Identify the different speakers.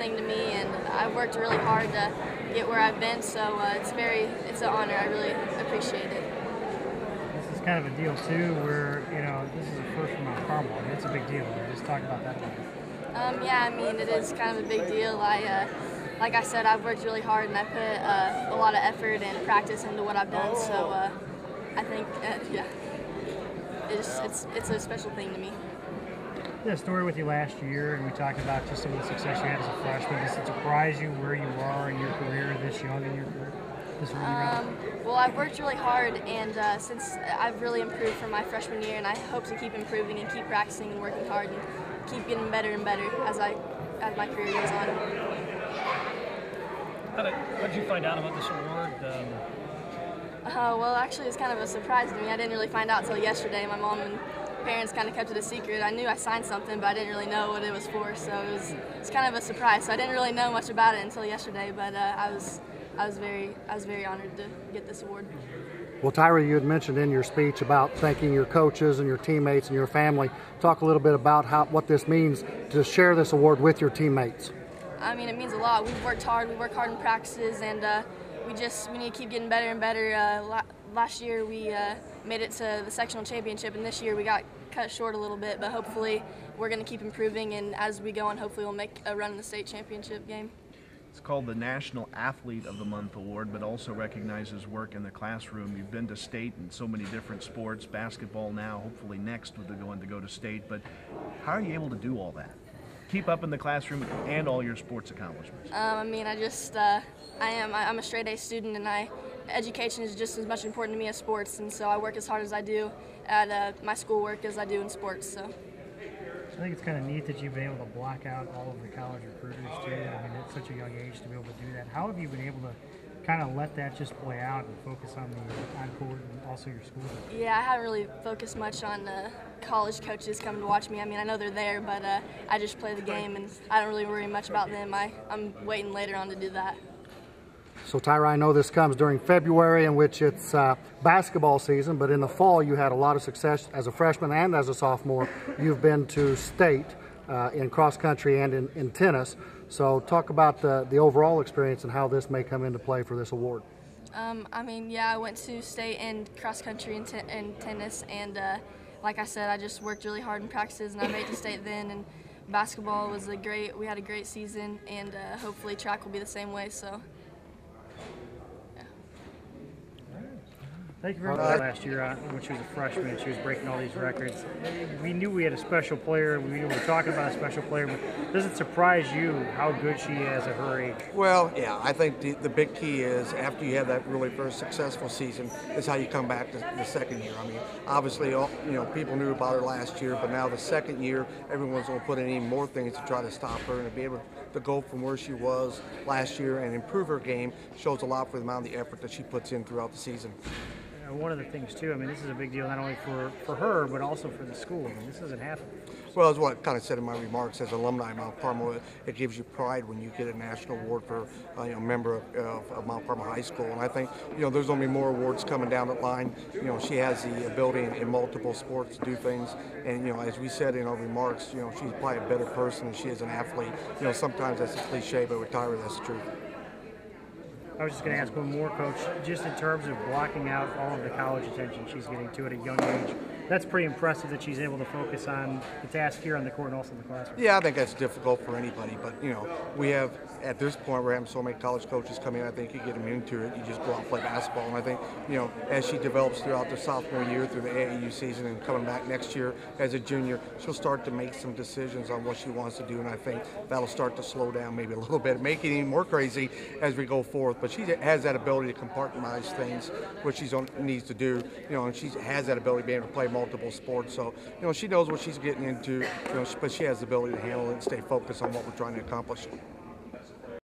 Speaker 1: thing to me, and I've worked really hard to get where I've been, so it's an honor. I really appreciate it.
Speaker 2: This is kind of a deal too, where this is a first from Mount Carmel. I mean, it's a big deal. Just talk about that a little bit.
Speaker 1: Yeah, I mean, it is kind of a big deal. Like I said, I've worked really hard, and I put a lot of effort and practice into what I've done. So I think, yeah, it's a special thing to me.
Speaker 2: I did a story with you last year, and we talked about just some of the success you had as a freshman. Does it surprise you where you are in your career, this young in your career?
Speaker 1: Well, I've worked really hard, and since I've really improved from my freshman year, and I hope to keep improving and keep practicing and working hard and keep getting better and better as my career goes on.
Speaker 3: What did you find out about this award?
Speaker 1: Well, actually, it's kind of a surprise to me. I didn't really find out until yesterday. My mom and parents kind of kept it a secret. I knew I signed something, but I didn't really know what it was for, so it's kind of a surprise. So I didn't really know much about it until yesterday, but I was very honored to get this award.
Speaker 4: Well, Tyra, you had mentioned in your speech about thanking your coaches and your teammates and your family. Talk a little bit about what this means to share this award with your teammates.
Speaker 1: I mean, it means a lot. We've worked hard. We work hard in practices, and we need to keep getting better and better. Last year we made it to the sectional championship, and this year we got cut short a little bit, but hopefully we're going to keep improving, and as we go on, hopefully we'll make a run in the state championship game.
Speaker 5: It's called the National Athlete of the Month Award, but also recognizes work in the classroom. You've been to state in so many different sports, basketball now, hopefully next with the going to go to state, but how are you able to do all that? Keep up in the classroom and all your sports accomplishments?
Speaker 1: I mean, I'm a straight A student, and education is just as much important to me as sports, and so I work as hard as I do at my schoolwork as I do in sports. So
Speaker 2: I think it's kind of neat that you've been able to block out all of the college recruiters too. I mean, at such a young age to be able to do that. How have you been able to kind of let that just play out and focus on the court and also your school?
Speaker 1: Yeah, I haven't really focused much on college coaches coming to watch me. I mean, I know they're there, but I just play the game, and I don't really worry much about them. I'm waiting later on to do that.
Speaker 4: So, Tyra, I know this comes during February, in which it's basketball season, but in the fall you had a lot of success as a freshman and as a sophomore. You've been to state in cross country and in tennis. So talk about the overall experience and how this may come into play for this award.
Speaker 1: I mean, yeah, I went to state in cross country and tennis, and like I said, I just worked really hard in practices, and I made it to state then. And basketball was we had a great season, and hopefully track will be the same way. So.
Speaker 2: Thank you very much. Last year, when she was a freshman, she was breaking all these records. We knew we had a special player. We knew we were talking about a special player, but does it surprise you how good she is at her age?
Speaker 6: Well, yeah, I think the big key is after you have that really first successful season is how you come back to the second year. I mean, obviously, people knew about her last year, but now the second year, everyone's going to put in even more things to try to stop her, and to be able to go from where she was last year and improve her game shows a lot for the amount of the effort that she puts in throughout the season.
Speaker 2: One of the things too, I mean, this is a big deal not only for her, but also for the school. I mean, this doesn't happen.
Speaker 6: Well, as what I kind of said in my remarks, as alumni of Mount Carmel, it gives you pride when you get a national award for a member of Mount Carmel High School. And I think there's going to be more awards coming down the line. She has the ability in multiple sports to do things, and as we said in our remarks, she's probably a better person than she is an athlete. Sometimes that's a cliche, but with Tyra, that's the truth.
Speaker 2: I was just going to ask one more, Coach, just in terms of blocking out all of the college attention she's getting to at a young age. That's pretty impressive that she's able to focus on the task here on the court and also in the classroom.
Speaker 6: Yeah, I think that's difficult for anybody, but we have, at this point, we're having so many college coaches come in, I think you get immune to it. You just go out and play basketball, and I think, as she develops throughout the sophomore year through the AAU season and coming back next year as a junior, she'll start to make some decisions on what she wants to do, and I think that'll start to slow down maybe a little bit, make it even more crazy as we go forth. But she has that ability to compartmentalize things, which she needs to do, and she has that ability to be able to play multiple sports. So, she knows what she's getting into, but she has the ability to handle it and stay focused on what we're trying to accomplish.